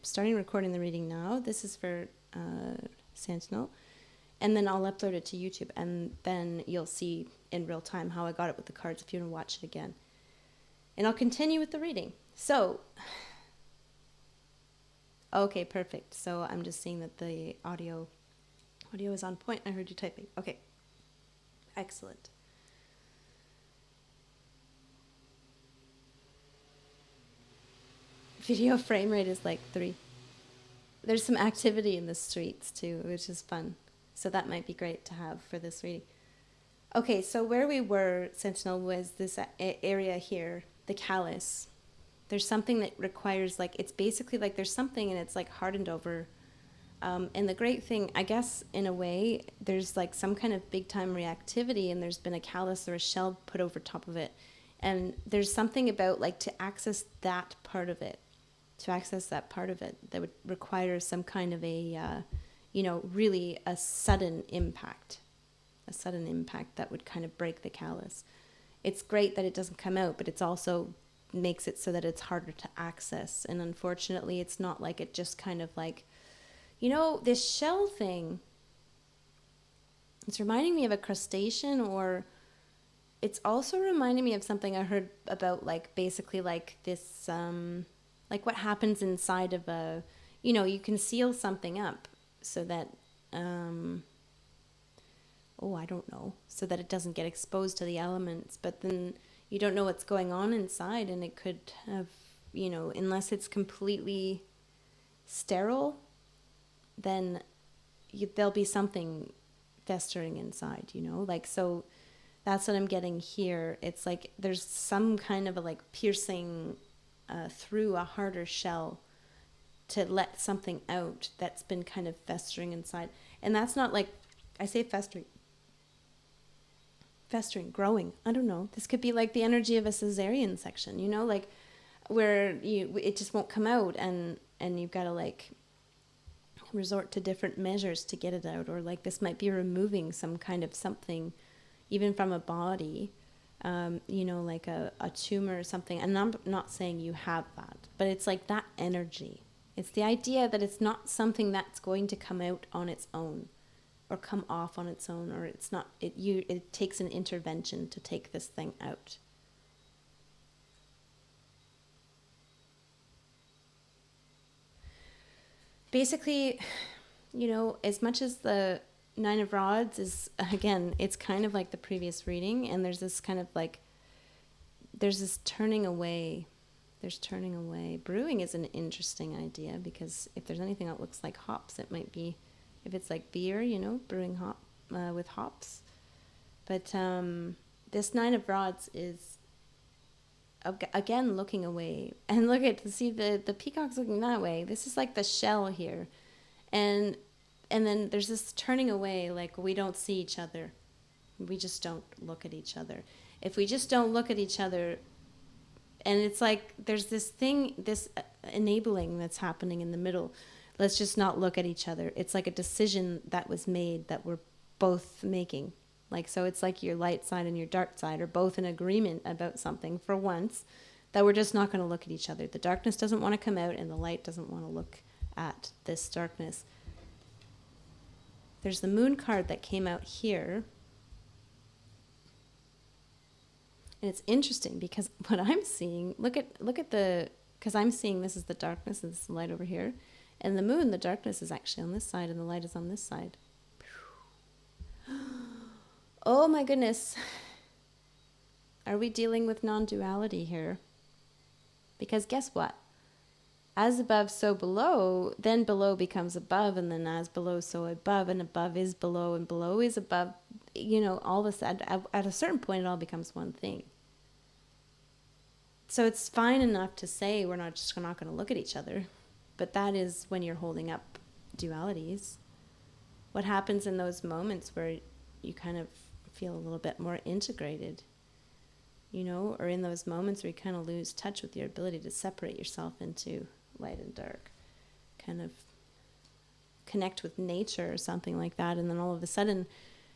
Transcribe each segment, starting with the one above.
starting recording the reading now. This is for Sentinel. And then I'll upload it to YouTube. And then you'll see in real time how I got it with the cards if you want to watch it again. And I'll continue with the reading. So, okay, perfect. So I'm just seeing that the audio is on point. I heard you typing. Okay, excellent. Video frame rate is like 3. There's some activity in the streets too, which is fun. So that might be great to have for this reading. Okay, so where we were, Sentinel, was this area here, the callus. There's something that requires, like, it's basically like there's something and it's like hardened over. And the great thing, I guess, in a way, there's like some kind of big time reactivity and there's been a callus or a shell put over top of it. And there's something about like to access that part of it, that would require some kind of a, really a sudden impact that would kind of break the callus. It's great that it doesn't come out, but it's also makes it so that it's harder to access. And unfortunately, it's not like it just kind of like, this shell thing, it's reminding me of a crustacean, or it's also reminding me of something I heard about, like basically like this, like what happens inside of a, you can seal something up so that, I don't know, so that it doesn't get exposed to the elements, but then you don't know what's going on inside, and it could have, unless it's completely sterile, then there'll be something festering inside, like, so that's what I'm getting here. It's like there's some kind of a like piercing through a harder shell to let something out that's been kind of festering inside. And that's not like, I say festering, growing. I don't know. This could be like the energy of a cesarean section, like where it just won't come out, and you've got to like resort to different measures to get it out. Or like this might be removing some kind of something, even from a body, like a tumor or something. And I'm not saying you have that, but it's like that energy. It's the idea that it's not something that's going to come out on its own or come off on its own, or it's not, it takes an intervention to take this thing out. Basically, as much as the 9 of Rods is, again, it's kind of like the previous reading, and there's this kind of like, there's this turning away. There's turning away. Brewing is an interesting idea, because if there's anything that looks like hops, it might be, if it's like beer, brewing with hops. But this 9 of Rods is, again, looking away. And see the peacock's looking that way. This is like the shell here. And then there's this turning away, like we don't see each other. We just don't look at each other. If we just don't look at each other, and it's like there's this thing, this enabling that's happening in the middle. Let's just not look at each other. It's like a decision that was made that we're both making. Like, so it's like your light side and your dark side are both in agreement about something for once, that we're just not going to look at each other. The darkness doesn't want to come out, and the light doesn't want to look at this darkness. There's the moon card that came out here. And it's interesting because what I'm seeing, look at the, because I'm seeing this is the darkness and this is the light over here. And the moon, the darkness is actually on this side and the light is on this side. Oh my goodness. Are we dealing with non-duality here? Because guess what? As above, so below, then below becomes above, and then as below, so above, and above is below, and below is above. All this, at a certain point, it all becomes one thing. So it's fine enough to say we're not going to look at each other, but that is when you're holding up dualities. What happens in those moments where you kind of feel a little bit more integrated, or in those moments where you kind of lose touch with your ability to separate yourself into light and dark, kind of connect with nature or something like that, and then all of a sudden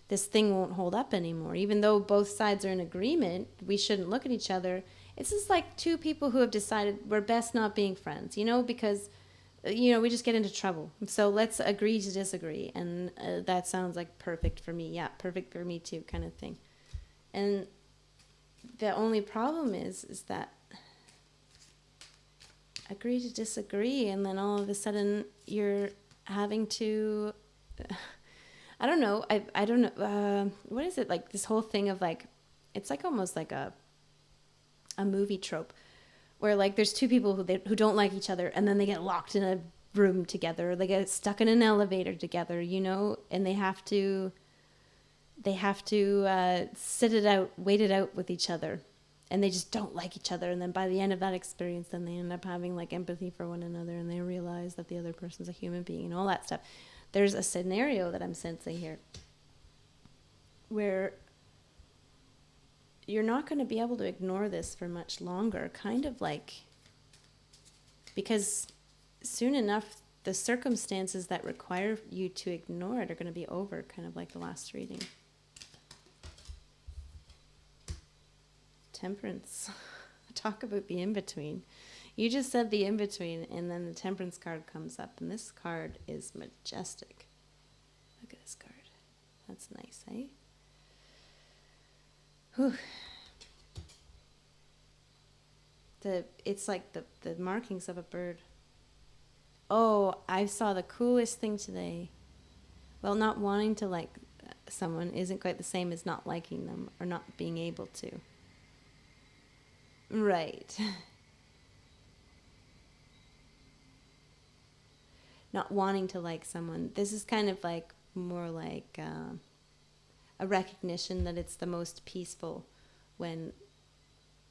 this thing won't hold up anymore. Even though both sides are in agreement, we shouldn't look at each other. It's just like two people who have decided we're best not being friends, because we just get into trouble. So let's agree to disagree. And that sounds like perfect for me. Yeah, perfect for me too, kind of thing. And the only problem is that agree to disagree, and then all of a sudden you're having to I don't know. I don't know. What is it, like this whole thing of like, it's like almost like a movie trope where like there's two people who don't like each other, and then they get locked in a room together, or they get stuck in an elevator together, and they have to sit it out, wait it out with each other, and they just don't like each other. And then by the end of that experience, then they end up having like empathy for one another, and they realize that the other person's a human being and all that stuff. There's a scenario that I'm sensing here where you're not going to be able to ignore this for much longer, kind of like, because soon enough, the circumstances that require you to ignore it are going to be over, kind of like the last reading. Temperance. Talk about the in-between. You just said the in-between, and then the Temperance card comes up, and this card is majestic. Look at this card. That's nice, eh? Whew. It's like the markings of a bird. Oh, I saw the coolest thing today. Well, not wanting to like someone isn't quite the same as not liking them or not being able to. Right. Not wanting to like someone. This is kind of like more like a recognition that it's the most peaceful when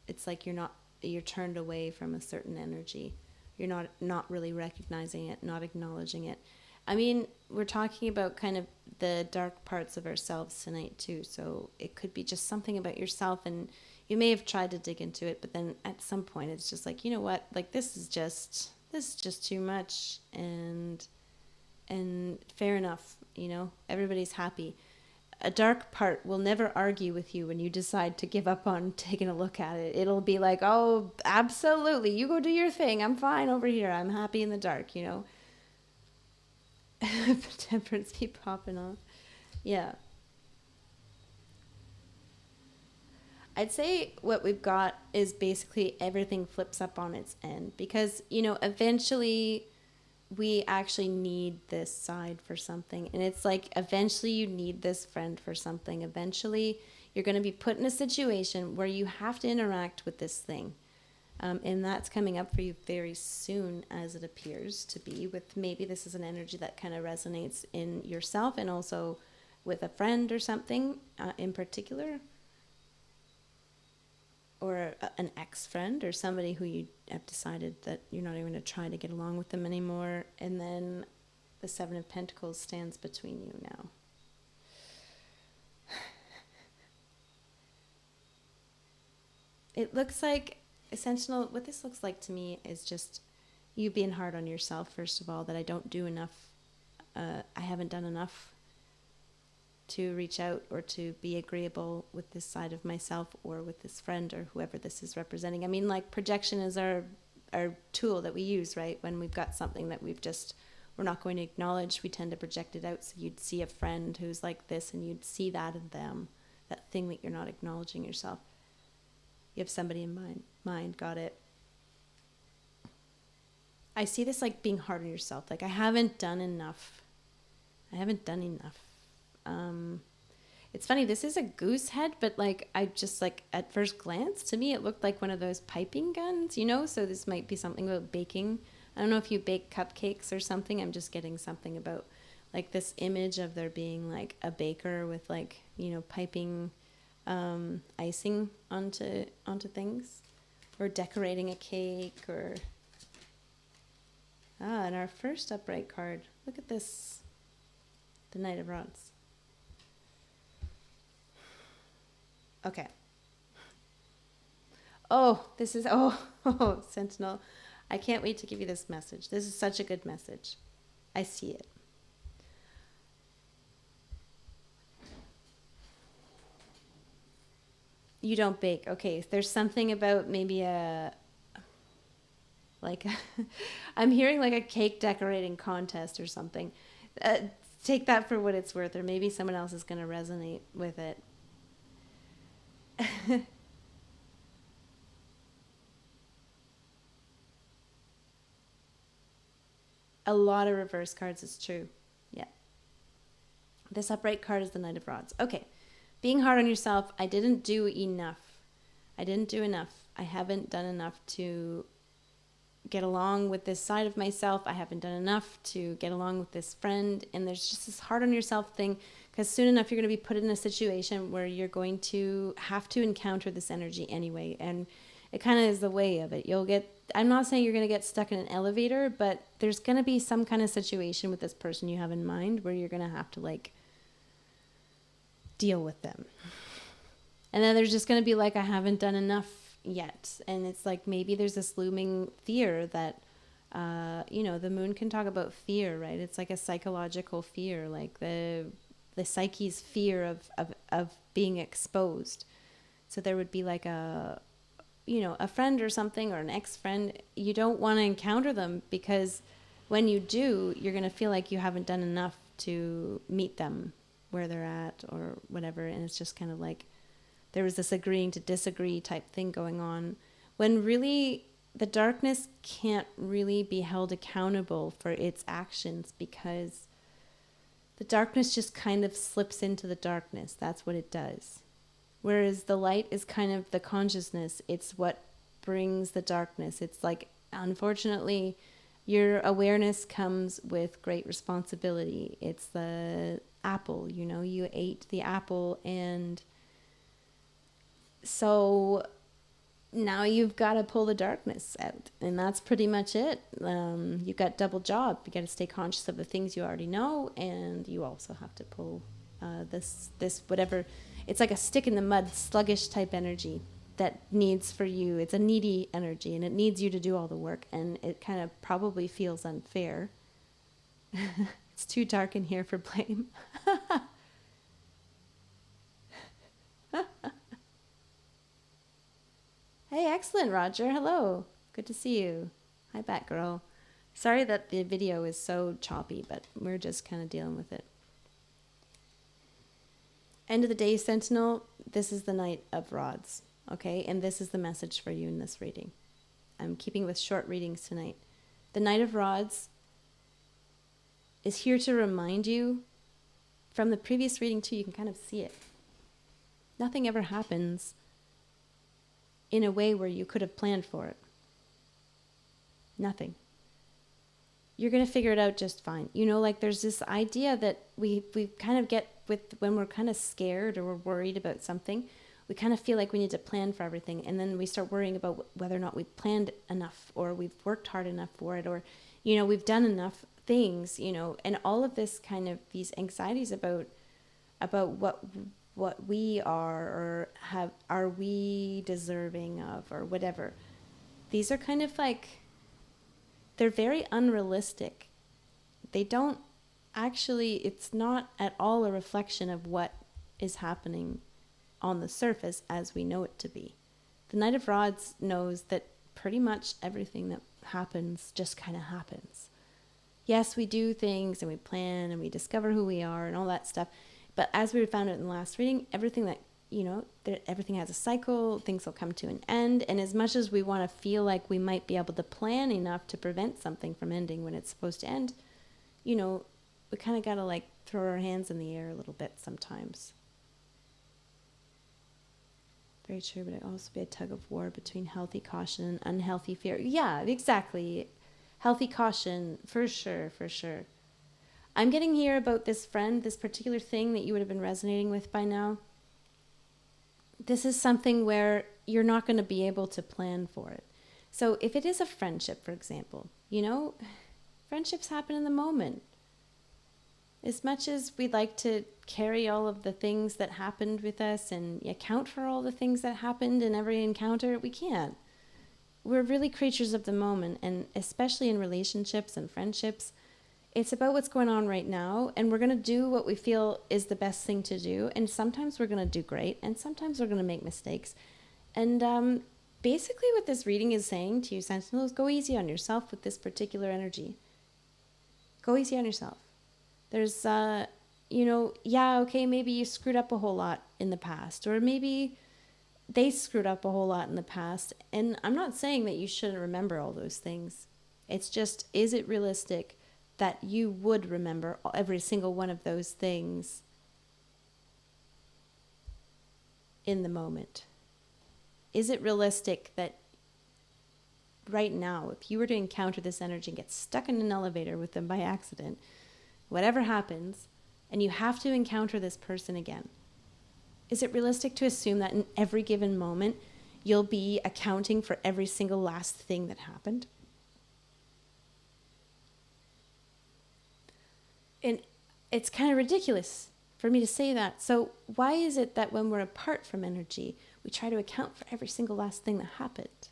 it's like you're turned away from a certain energy. You're not really recognizing it, not acknowledging it. I mean, we're talking about kind of the dark parts of ourselves tonight too. So it could be just something about yourself, and you may have tried to dig into it, but then at some point it's just like, you know what? Like this is just too much, and fair enough, everybody's happy. A dark part will never argue with you when you decide to give up on taking a look at it. It'll be like, oh, absolutely, you go do your thing. I'm fine over here. I'm happy in the dark, Temperance keep popping off. Yeah. I'd say what we've got is basically everything flips up on its end, because, eventually we actually need this side for something. And it's like, eventually you need this friend for something. Eventually you're going to be put in a situation where you have to interact with this thing. And that's coming up for you very soon, as it appears to be, with maybe this is an energy that kind of resonates in yourself and also with a friend or something in particular, or an ex-friend, or somebody who you have decided that you're not even going to try to get along with them anymore. And then the Seven of Pentacles stands between you now. It looks like, Sentinel, what this looks like to me is just you being hard on yourself, first of all, that I don't do enough. I haven't done enough to reach out or to be agreeable with this side of myself or with this friend or whoever this is representing. I mean, like, projection is our tool that we use, right? When we've got something that we're not going to acknowledge, we tend to project it out. So you'd see a friend who's like this, and you'd see that in them, that thing that you're not acknowledging yourself. You have somebody in mind, got it. I see this like being hard on yourself. Like, I haven't done enough. It's funny, this is a goose head, but like, I just like, at first glance, to me, it looked like one of those piping guns, so this might be something about baking. I don't know if you bake cupcakes or something. I'm just getting something about like this image of there being like a baker with like, piping icing onto things, or decorating a cake, or and our first upright card, look at this, the Knight of Rods. Okay. This is Sentinel, I can't wait to give you this message. This is such a good message. I see it. You don't bake. Okay, there's something about maybe Like, I'm hearing like a cake decorating contest or something. Uh, Take that for what it's worth, or maybe someone else is going to resonate with it. A lot of reverse cards is true. Yeah. This upright card is the Knight of Rods. Okay. Being hard on yourself, I didn't do enough. I didn't do enough. I haven't done enough to get along with this side of myself. I haven't done enough to get along with this friend. And there's just this hard on yourself thing, because soon enough you're going to be put in a situation where you're going to have to encounter this energy anyway. And it kind of is the way of it. You'll get, I'm not saying you're going to get stuck in an elevator, but there's going to be some kind of situation with this person you have in mind where you're going to have to like deal with them. And then there's just going to be like, I haven't done enough yet. And it's like, maybe there's this looming fear that, the moon can talk about fear, right? It's like a psychological fear, like the psyche's fear of being exposed. So there would be like a friend or something, or an ex-friend. You don't want to encounter them, because when you do, you're going to feel like you haven't done enough to meet them where they're at or whatever. And it's just kind of like, there was this agreeing to disagree type thing going on, when really the darkness can't really be held accountable for its actions, because the darkness just kind of slips into the darkness. That's what it does. Whereas the light is kind of the consciousness. It's what brings the darkness. It's like, unfortunately, your awareness comes with great responsibility. It's the apple, you ate the apple, and so now you've got to pull the darkness out, and that's pretty much it. You've got double job. You got to stay conscious of the things you already know, and you also have to pull this whatever. It's like a stick in the mud, sluggish type energy that needs for you. It's a needy energy, and it needs you to do all the work, and it kind of probably feels unfair. It's too dark in here for blame. Hey, excellent, Roger. Hello. Good to see you. Hi, Batgirl. Sorry that the video is so choppy, but we're just kind of dealing with it. End of the day, Sentinel, this is the Knight of Rods, okay? And this is the message for you in this reading. I'm keeping with short readings tonight. The Knight of Rods is here to remind you, from the previous reading too, you can kind of see it. Nothing ever happens in a way where you could have planned for it. Nothing. You're going to figure it out just fine. Like there's this idea that we kind of get with when we're kind of scared or we're worried about something. We kind of feel like we need to plan for everything. And then we start worrying about whether or not we've planned enough, or we've worked hard enough for it, or, we've done enough things, and all of this kind of, these anxieties about what we are or are we deserving of, or whatever. These are kind of like, they're very unrealistic. They don't actually, it's not at all a reflection of what is happening on the surface as we know it to be. The Knight of Rods knows that pretty much everything that happens just kind of happens. Yes, we do things and we plan and we discover who we are and all that stuff. But as we found out in the last reading, everything that, everything has a cycle, things will come to an end. And as much as we want to feel like we might be able to plan enough to prevent something from ending when it's supposed to end, we kind of got to like throw our hands in the air a little bit sometimes. Very true, but it also be a tug of war between healthy caution and unhealthy fear. Yeah, exactly. Healthy caution, for sure, for sure. I'm getting here about this friend, this particular thing that you would have been resonating with by now. This is something where you're not going to be able to plan for it. So if it is a friendship, for example, friendships happen in the moment. As much as we'd like to carry all of the things that happened with us and account for all the things that happened in every encounter, we can't. We're really creatures of the moment, and especially in relationships and friendships, it's about what's going on right now, and we're going to do what we feel is the best thing to do. And sometimes we're going to do great, and sometimes we're going to make mistakes. And basically what this reading is saying to you, Sentinel, is go easy on yourself with this particular energy. Go easy on yourself. There's, yeah, okay, maybe you screwed up a whole lot in the past, or maybe they screwed up a whole lot in the past. And I'm not saying that you shouldn't remember all those things. It's just, is it realistic that you would remember every single one of those things in the moment? Is it realistic that right now, if you were to encounter this energy and get stuck in an elevator with them by accident, whatever happens, and you have to encounter this person again, is it realistic to assume that in every given moment, you'll be accounting for every single last thing that happened? And it's kind of ridiculous for me to say that. So why is it that when we're apart from energy, we try to account for every single last thing that happened?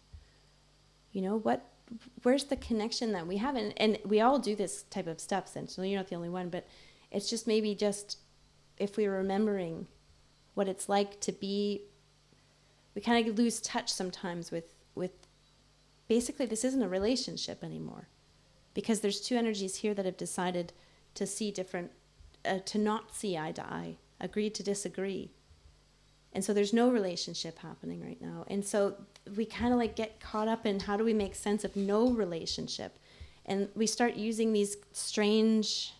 Where's the connection that we have? And we all do this type of stuff, Sentinel. You're not the only one, but it's just maybe just if we're remembering what it's like to be, we kind of lose touch sometimes with basically this isn't a relationship anymore, because there's two energies here that have decided to see different, to not see eye to eye, agreed to disagree. And so there's no relationship happening right now. And so we kind of like get caught up in how do we make sense of no relationship? And we start using these strange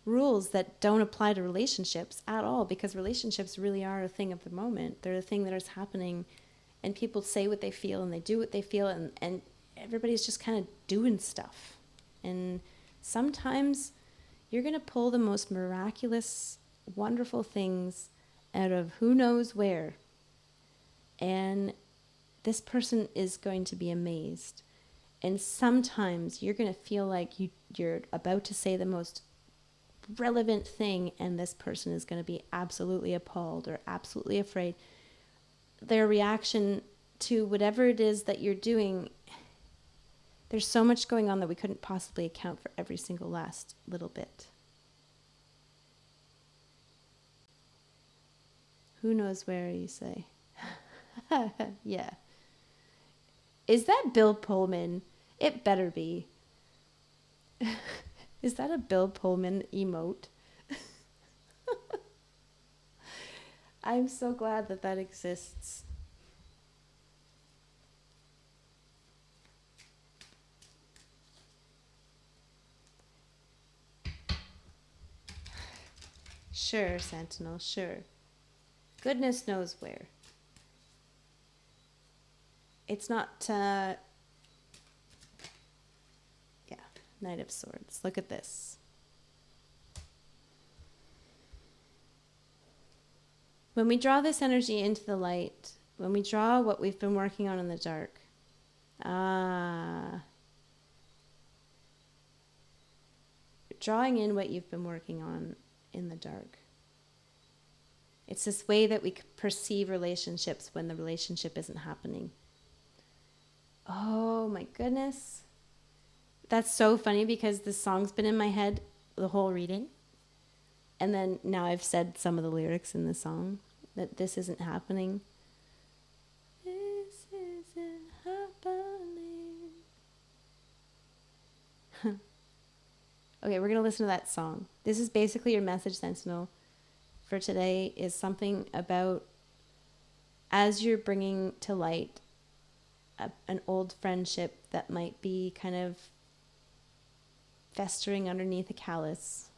rules that don't apply to relationships at all, because relationships really are a thing of the moment. They're a thing that is happening, and people say what they feel and they do what they feel, and everybody's just kind of doing stuff. And sometimes you're going to pull the most miraculous, wonderful things out of who knows where. And this person is going to be amazed. And sometimes you're going to feel like you're about to say the most relevant thing, and this person is going to be absolutely appalled or absolutely afraid. Their reaction to whatever it is that you're doing, there's so much going on that we couldn't possibly account for every single last little bit. Who knows where, you say? Yeah. Is that Bill Pullman? It better be. Is that a Bill Pullman emote? I'm so glad that that exists. Sure, Sentinel, sure. Goodness knows where. It's not, yeah, Knight of Swords. Look at this. When we draw this energy into the light, when we draw what we've been working on in the dark, drawing in what you've been working on in the dark. It's this way that we perceive relationships when the relationship isn't happening. Oh my goodness. That's so funny, because this song's been in my head the whole reading. And then now I've said some of the lyrics in the song, that this isn't happening. This isn't happening. Okay, we're going to listen to that song. This is basically your message, Sentinel, for today, is something about, as you're bringing to light an old friendship that might be kind of festering underneath a callus.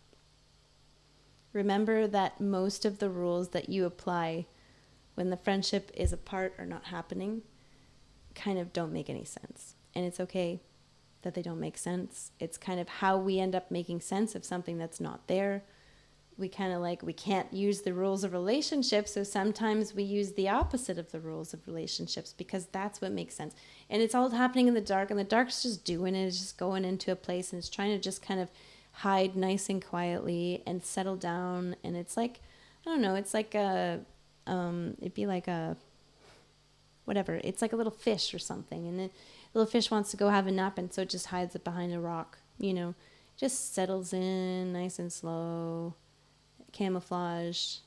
Remember that most of the rules that you apply when the friendship is apart or not happening kind of don't make any sense. And it's okay that they don't make sense. It's kind of how we end up making sense of something that's not there. We kind of we can't use the rules of relationships, so sometimes we use the opposite of the rules of relationships, because that's what makes sense. And it's all happening in the dark, and the dark's just doing it. It's just going into a place, and it's trying to just kind of hide nice and quietly and settle down. And it's like, I don't know, it's like it'd be like a, whatever. It's like a little fish or something, and the little fish wants to go have a nap, and so it just hides it behind a rock, just settles in nice and slow, camouflaged,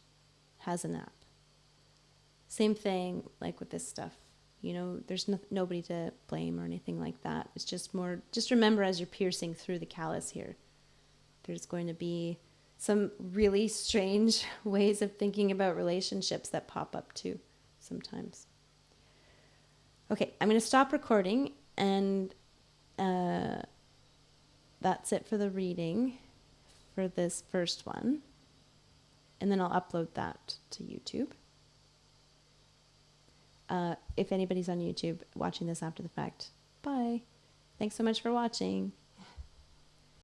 has a nap. Same thing like with this stuff. You know, there's nobody to blame or anything like that. It's just more, just remember as you're piercing through the callus here, there's going to be some really strange ways of thinking about relationships that pop up too sometimes. Okay, I'm going to stop recording, and that's it for the reading for this first one. And then I'll upload that to YouTube. If anybody's on YouTube watching this after the fact, bye. Thanks so much for watching.